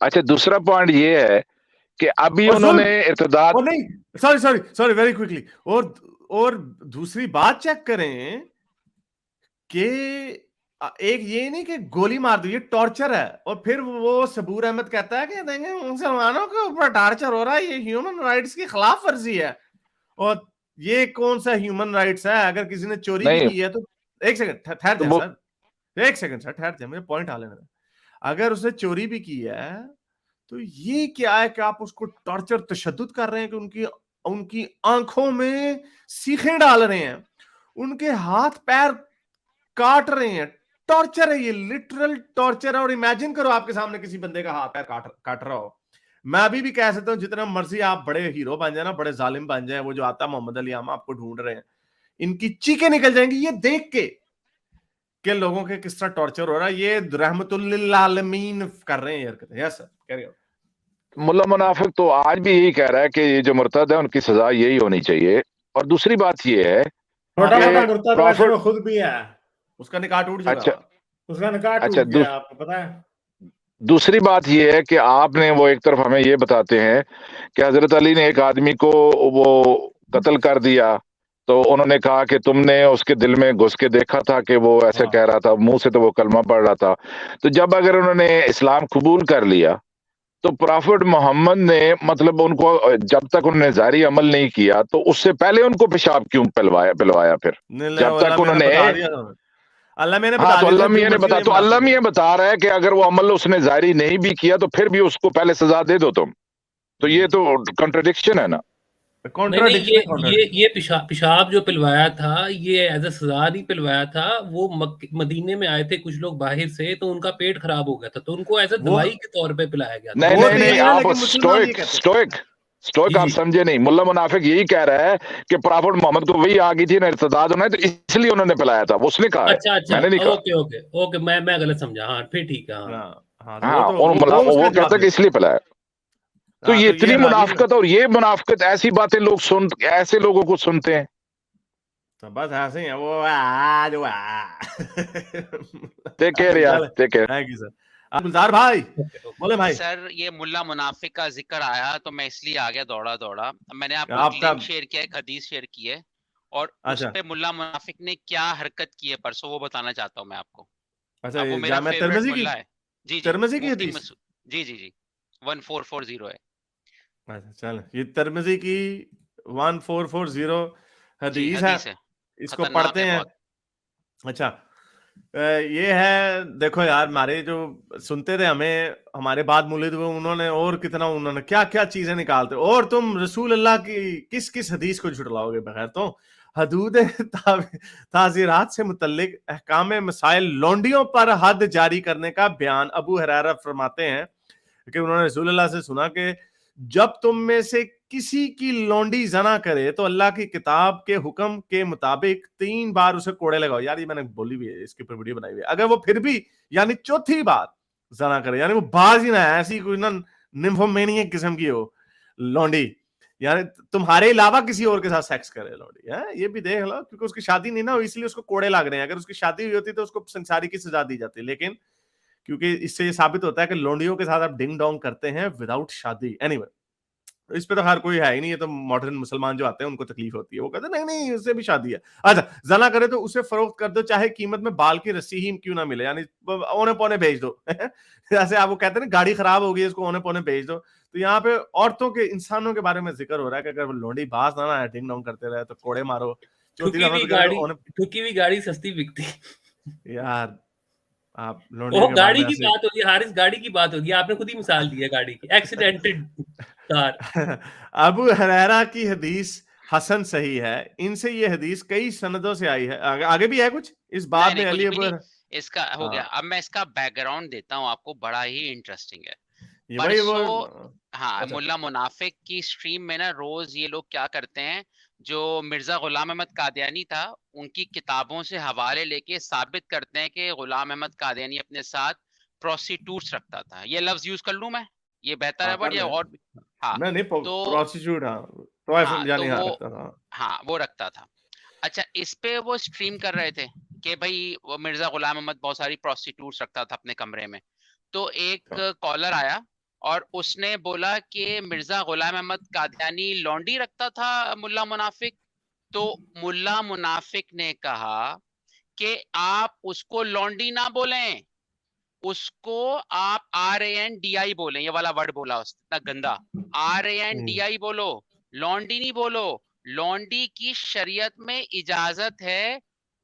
اچھا دوسرا پوائنٹ یہ ہے کہ ابھی انہوں نے ارتداد نہیں سوری ویری کوئکلی اور دوسری بات چیک کریں کہ ایک یہ نہیں کہ گولی مار دو، یہ ٹارچر ہے. اور پھر وہ صبور احمد کہتا ہے کہ مسلمانوں کے اوپر ٹارچر ہو رہا ہے، یہ ہیومن رائٹس کی خلاف ورزی ہے. اور یہ کون سا ہیومن رائٹس ہے؟ اگر کسی نے چوری بھی کی ہے تو ایک سیکنڈ ٹھہر جائیں سر، ایک سیکنڈ سر ٹھہر جائیں، مجھے پوائنٹ آنے دیں. اگر اس نے چوری بھی کی ہے تو یہ کیا ہے کہ آپ اس کو ٹارچر تشدد کر رہے ہیں کہ ان کی آنکھوں میں سیخیں ڈال رہے ہیں، ان کے ہاتھ پیر کاٹ رہے ہیں. ٹارچر ہے یہ، لٹرل ٹارچر ہے. اور امیجن کرو آپ کے سامنے کسی بندے کا ہاتھ پیر کاٹ رہا ہو. میں ابھی بھی کہہ سکتا ہوں جتنا مرضی آپ بڑے ہیرو بن جائیں نا، بڑے ظالم بن جائیں، وہ جو آتا محمد علی عامہ آپ کو ڈھونڈ رہے ہیں، ان کی چیخیں نکل جائیں گی یہ دیکھ کے کہ لوگوں کے کس طرح ٹارچر ہو رہا ہے. یہ رحمت للعالمین کر رہے ہیں حرکتیں. یس سر کہہ رہے ہو. ملا منافق تو آج بھی یہی کہہ رہا ہے کہ یہ جو مرتد ہے ان کی سزا یہی ہونی چاہیے. اور دوسری بات یہ ہے چھوٹا کہ موٹا مرتد ویسے وہ خود بھی ہے، اس کا نکاح ٹوٹ چکا. اچھا اس کا نکاح اچھا ٹوٹ گیا، آپ کو پتا ہے. دوسری بات یہ ہے کہ آپ نے وہ ایک طرف ہمیں یہ بتاتے ہیں کہ حضرت علی نے ایک آدمی کو وہ قتل کر دیا، تو انہوں نے کہا کہ تم نے اس کے دل میں گھس کے دیکھا تھا کہ وہ ایسے کہہ رہا تھا، منہ سے تو وہ کلمہ پڑھ رہا تھا. تو جب اگر انہوں نے اسلام قبول کر لیا تو پرافٹ محمد نے مطلب ان کو جب تک انہوں نے ظاہری عمل نہیں کیا تو اس سے پہلے ان کو پیشاب کیوں پلوایا پھر جب تک انہوں نے اللہ میں نے ہاں تو اللہ میاں نے بتا رہا ہے کہ اگر وہ عمل اس نے ظاہری نہیں بھی کیا تو پھر بھی اس کو پہلے سزا دے دو تم. تو یہ تو کنٹرڈکشن ہے نا. یہ پیشاب جو پلوایا تھا یہ ایز اے سزا نہیں پلوایا تھا. وہ مدینے میں آئے تھے کچھ لوگ باہر سے، تو ان کا پیٹ خراب ہو گیا تھا، تو ان کو ایز اے دوائی کے طور پہ پلایا گیا تھا. نہیں آپ اسٹوئک آپ سمجھے نہیں. ملا منافق یہی کہہ رہا ہے کہ پرافٹ محمد کو وہی آ گئی تھی نا ارتداد ہونا ہے، تو اس لیے انہوں نے پلایا تھا. اس نے کہا اچھا میں نے نہیں کہا. اوکے میں غلط سمجھا. ہاں پھر ٹھیک ہے. ہاں وہ کہتا ہے کہ اس لیے پلایا. تو یہ اتنی منافقت، اور یہ منافقت ایسی باتیں لوگ ایسے لوگوں کو سنتے ہیں بس ایسے ہی ہیں وہ. گلزار بھائی بولے بھائی. سر یہ ملا منافق کا ذکر آیا تو میں اس لیے آ گیا دوڑا. میں نے آپ کو لنک شیئر کیا، ایک حدیث شیئر کی ہے، اور اس پہ ملا منافق نے کیا حرکت کی ہے پرسوں وہ بتانا چاہتا ہوں میں آپ کو. اچھا وہ میرا فیوریٹ ملا ہے. جی ترمذی کی حدیث. جی 1440 ہے. اچھا چل یہ ترمذی کی 1440 حدیث ہے، اس کو پڑھتے ہیں. اچھا یہ ہے، دیکھو یار ہمارے جو سنتے تھے ہمیں، ہمارے بعد مولد ہوئے، انہوں نے کیا کیا چیزیں نکالتے. اور تم رسول اللہ کی کس حدیث کو جھٹلاؤ گے بغیر تو حدود تعزیرات سے متعلق احکام مسائل لونڈیوں پر حد جاری کرنے کا بیان. ابو ہریرہ فرماتے ہیں کہ انہوں نے رسول اللہ سے سنا کہ جب تم میں سے کسی کی لونڈی زنا کرے تو اللہ کی کتاب کے حکم کے مطابق 3 بار اسے کوڑے لگاؤ. یار یہ میں نے بولی بھی ہے، اس کے اوپر ویڈیو بنائی ہوئی ہے. اگر وہ پھر بھی یعنی چوتھی بار زنا کرے، یعنی وہ باز ہی نہ ہے، ایسی کوئی نمفومینیک قسم کی ہو لونڈی، یعنی تمہارے علاوہ کسی اور کے ساتھ سیکس کرے لونڈی، یہ بھی دیکھ لو. کیونکہ اس کی شادی نہیں نہ ہوئی اس لیے اس کو کوڑے لگ رہے ہیں. اگر اس کی شادی ہوئی ہوتی تو اس کو سنساری کی سزا دی جاتی. لیکن کیونکہ اس سے یہ ثابت ہوتا ہے کہ لونڈیوں کے ساتھ آپ ڈنگ ڈونگ کرتے ہیں وداؤٹ شادی. اینی وے اس پہ تو ہر کوئی ہے ہی نہیں، یہ تو ماڈرن مسلمان جو آتے ہیں ان کو تکلیف ہوتی ہے، وہ کہتے ہیں نہیں اس سے بھی شادی ہے. اچھا زنا کرے تو اسے فروخت کر دو، چاہے قیمت میں بال کی رسی ہی کیوں نہ ملے، یعنی اونے پونے بھیج دو. جیسے آپ وہ کہتے ہیں نا گاڑی خراب ہو گئی اس کو اونے پونے بھیج دو. تو یہاں پہ عورتوں کے، انسانوں کے بارے میں ذکر ہو رہا ہے کہ اگر وہ لونڈی باز نہ ہے، ڈنگ ڈونگ کرتے رہے تو کوڑے مارو. ٹھکی ہوئی گاڑی سستی بکتی. یار آپ گاڑی کی بات ہوگی، حارث گاڑی کی بات ہوگی، آپ نے خود ہی مثال دی ہے گاڑی کی، ایکسیڈنٹڈ کار. ابو ہریرہ کی حدیث حسن صحیح ہے. ان سے یہ حدیث کئی سندوں سے آئی ہے. آگے بھی ہے کچھ اس بات میں علی ابو اس کا ہو گیا. اب میں اس کا بیک گراؤنڈ دیتا ہوں آپ کو، بڑا ہی انٹرسٹنگ ہے. ہاں ملا منافق کی سٹریم میں نا روز یہ لوگ کیا کرتے ہیں، جو مرزا غلام احمد قادیانی تھا ان کی کتابوں سے حوالے لے کے ثابت کرتے ہیں کہ غلام احمد قادیانی اپنے ساتھ پروسٹیٹیوٹس رکھتا تھا. یہ لفظ یوز کر لوں میں، یہ بہتر ہے بٹ یا اور ہاں وہ رکھتا تھا. اچھا اس پہ وہ سٹریم کر رہے تھے کہ بھائی وہ مرزا غلام احمد بہت ساری پروسٹیٹیوٹس رکھتا تھا اپنے کمرے میں. تو ایک کالر آیا اور اس نے بولا کہ مرزا غلام احمد قادیانی لونڈی رکھتا تھا ملا منافق. تو ملا منافق نے کہا کہ آپ اس کو لونڈی نہ بولیں, اس کو آپ RANDI بولیں. یہ والا ورڈ بولا اس نے گندا, RANDI بولو, لونڈی نہیں بولو. لونڈی کی شریعت میں اجازت ہے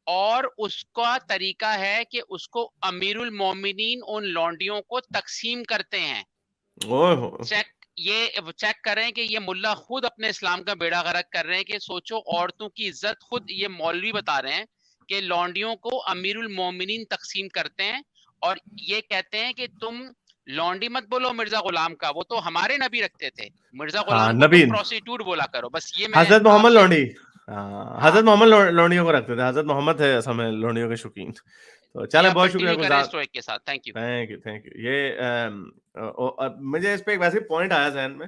اور اس کا طریقہ ہے کہ اس کو امیر المومنین ان لونڈیوں کو تقسیم کرتے ہیں. چیک کریں کہ یہ ملا خود اپنے اسلام کا بیڑا غرق کر رہے ہیں کہ سوچو عورتوں کی عزت, خود یہ مولوی بتا رہے ہیں کہ لونڈیوں کو امیر المومنین تقسیم کرتے ہیں اور یہ کہتے ہیں کہ تم لونڈی مت بولو مرزا غلام کا, وہ تو ہمارے نبی رکھتے تھے, مرزا غلام کو پروسٹیٹیوٹ بولا کرو. بس یہ حضرت محمد لونڈی, حضرت محمد لونڈیوں کو رکھتے تھے. حضرت محمد ہے اصل میں لونڈیوں کے شوقین. تو چلے بہت شکریہ کے ساتھ, تھینک یو. یہ مجھے اس پہ ایک ویسے پوائنٹ آیا ذہن میں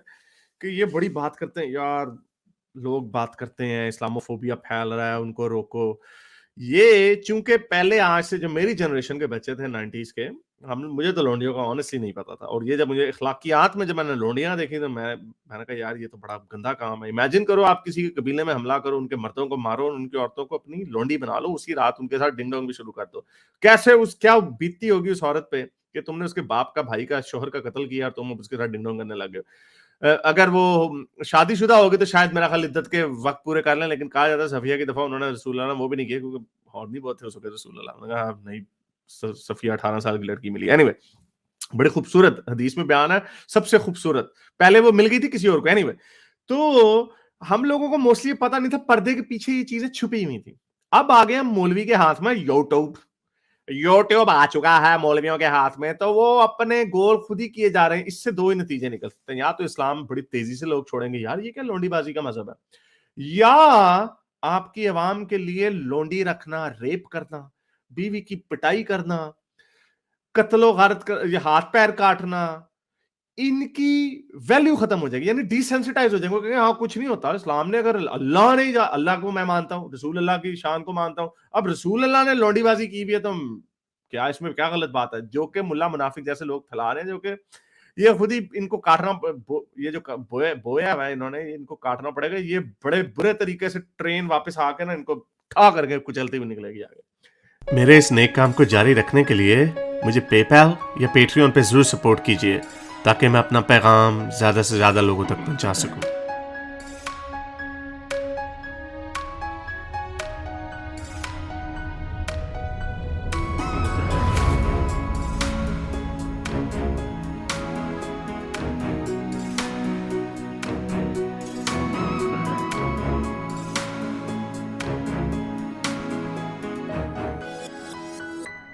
کہ یہ بڑی بات کرتے ہیں یار, لوگ بات کرتے ہیں اسلاموفوبیا پھیل رہا ہے ان کو روکو. یہ چونکہ پہلے آج سے جو میری جنریشن کے بچے تھے 90s کے, مجھے تو لونڈیوں کا آنیسٹلی نہیں پتا تھا. اور یہ جب مجھے اخلاقیات میں جب میں نے لونڈیاں دیکھی تو میں نے کہا یار یہ تو بڑا گندا کام ہے. امیجن کرو آپ کسی کے قبیلے میں حملہ کرو, ان کے مردوں کو مارو, ان کی عورتوں کو اپنی لونڈی بنا لو, اسی رات ان کے ساتھ ڈنگ ڈونگ بھی شروع کر دو. کیسے کیا بیتتی ہوگی اس عورت پہ کہ تم نے اس کے باپ کا, بھائی کا, شوہر کا قتل کیا اور تم اس کے ساتھ ڈنگ ڈونگ کرنے لگ گئے. اگر وہ شادی شدہ ہوگی تو شاید میرا خیال عدت کے وقت پورے کر لیں, لیکن کہا جاتا ہے صفیہ کی دفعہ انہوں نے رسول اللہ نے وہ بھی نہیں کیا کیونکہ اور نہیں بہت تھے اس وقت رسول اللہ نے کہا نہیں, صفیہ 18 سال کی لڑکی ملی. اینی وے بڑی خوبصورت حدیث میں بیان ہے, سب سے خوبصورت. پہلے وہ مل گئی تھی کسی اور کو. اینی وے تو ہم لوگوں کو موسٹلی پتہ نہیں تھا, پردے کے پیچھے یہ چیزیں چھپی ہوئی تھیں. اب آ گئے مولوی کے ہاتھ میں یوٹیوب آ چکا ہے مولویوں کے ہاتھ میں, تو وہ اپنے گول خود ہی کیے جا رہے ہیں. اس سے دو ہی نتیجے نکل سکتے ہیں, یا تو اسلام بڑی تیزی سے لوگ چھوڑیں گے یار یہ کیا لونڈی بازی کا مذہب ہے, یا آپ کی عوام کے لیے لونڈی رکھنا, ریپ کرنا, بیوی کی پٹائی کرنا, قتل و غارت, ہاتھ پیر کاٹنا, ان کی ویلیو ختم ہو جائے گی. یعنی ڈی سینسٹائز ہو جائیں گے کہ ہاں کچھ نہیں ہوتا. اسلام نے اگر اللہ نہیں اللہ کو میں مانتا ہوں, رسول اللہ کی شان کو مانتا ہوں, اب رسول اللہ نے لونڈی بازی کی بھی ہے تو کیا اس میں کیا غلط بات ہے. جو کہ ملا منافق جیسے لوگ پھیلا رہے ہیں, جو کہ یہ خود ہی ان کو کاٹنا, یہ جو بویا ہے انہوں نے, ان کو کاٹنا پڑے گا. یہ بڑے برے طریقے سے ٹرین واپس آ کے نا ان کو ٹھا کر کے کچلتی ہوئی نکلے گی آگے. میرے اس نیک کام کو جاری رکھنے کے لیے مجھے پے پیل یا پیٹریون پہ ضرور سپورٹ کیجیے تاکہ میں اپنا پیغام زیادہ سے زیادہ لوگوں تک پہنچا سکوں.